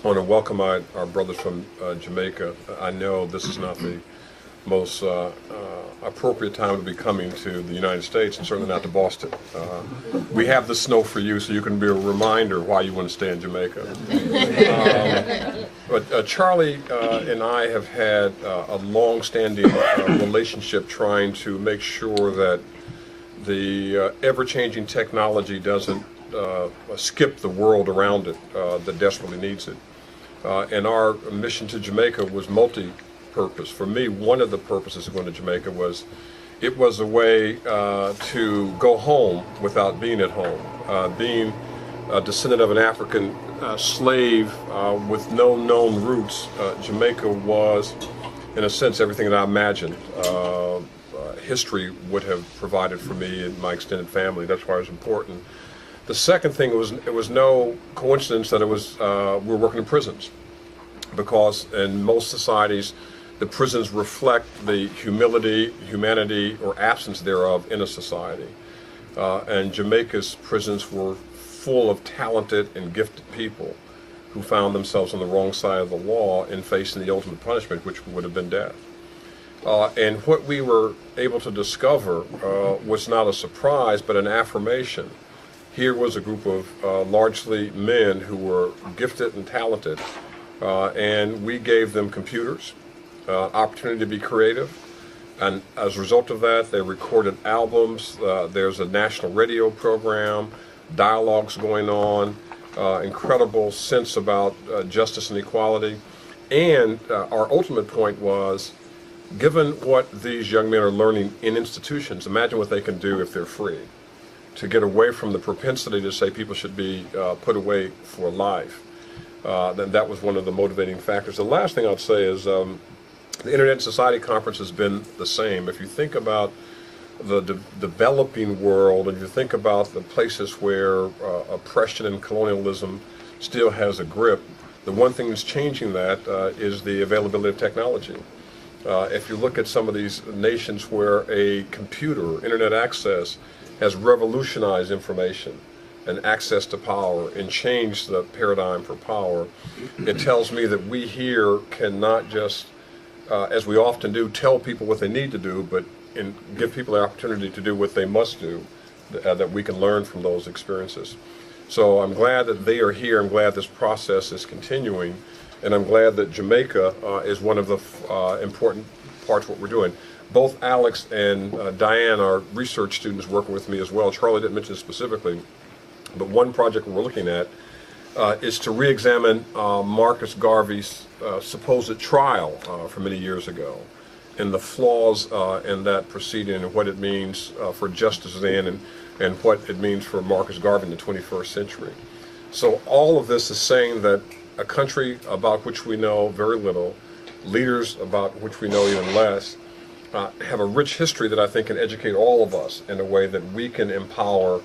want to welcome our brothers from Jamaica. I know this is not the most appropriate time to be coming to the United States, and certainly not to Boston. We have the snow for you, so you can be a reminder why you want to stay in Jamaica. But Charlie and I have had a long-standing relationship trying to make sure that the ever-changing technology doesn't skip the world around it that desperately needs it. And our mission to Jamaica was multi-purpose. For me, one of the purposes of going to Jamaica was it was a way to go home without being at home. Being a descendant of an African slave with no known roots, Jamaica was, in a sense, everything that I imagined history would have provided for me and my extended family. That's why it was important. The second thing was it was no coincidence that it was we were working in prisons, because in most societies the prisons reflect the humility, humanity, or absence thereof in a society. And Jamaica's prisons were full of talented and gifted people who found themselves on the wrong side of the law and facing the ultimate punishment, which would have been death. And what we were able to discover was not a surprise, but an affirmation. Here was a group of largely men who were gifted and talented, and we gave them computers, opportunity to be creative, and as a result of that, they recorded albums. There's a national radio program, dialogues going on, incredible sense about justice and equality, and our ultimate point was, given what these young men are learning in institutions, imagine what they can do if they're free, to get away from the propensity to say people should be put away for life. Then that was one of the motivating factors. The last thing I'd say is the Internet Society Conference has been the same. If you think about the developing world, and you think about the places where oppression and colonialism still has a grip, the one thing that's changing that is the availability of technology. If you look at some of these nations where a computer, internet access, has revolutionized information and access to power and changed the paradigm for power, it tells me that we here cannot just, as we often do, tell people what they need to do, but give people the opportunity to do what they must do, that we can learn from those experiences. So I'm glad that they are here. I'm glad this process is continuing. And I'm glad that Jamaica is one of the important parts of what we're doing. Both Alex and Diane are research students working with me as well. Charlie didn't mention it specifically, but one project we're looking at is to re-examine Marcus Garvey's supposed trial from many years ago, and the flaws in that proceeding and what it means for justice then and what it means for Marcus Garvey in the 21st century. So all of this is saying that a country about which we know very little, leaders about which we know even less, have a rich history that I think can educate all of us in a way that we can empower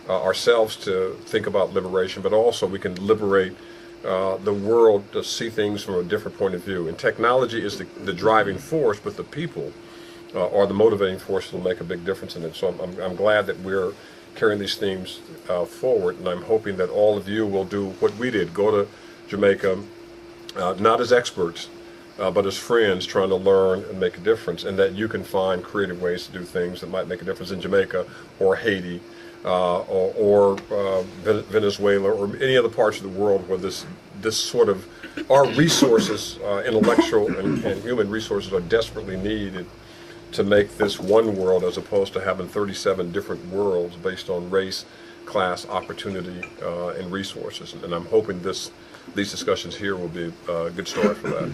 ourselves to think about liberation, but also we can liberate the world to see things from a different point of view. And technology is the driving force, but the people are the motivating force that will make a big difference in it. So I'm glad that we're carrying these themes forward, and I'm hoping that all of you will do what we did, go to Jamaica, not as experts, but as friends trying to learn and make a difference, and that you can find creative ways to do things that might make a difference in Jamaica or Haiti or Venezuela or any other parts of the world where this sort of, our resources, intellectual and human resources, are desperately needed to make this one world, as opposed to having 37 different worlds based on race, class, opportunity, and resources. And I'm hoping these discussions here will be a good start for that.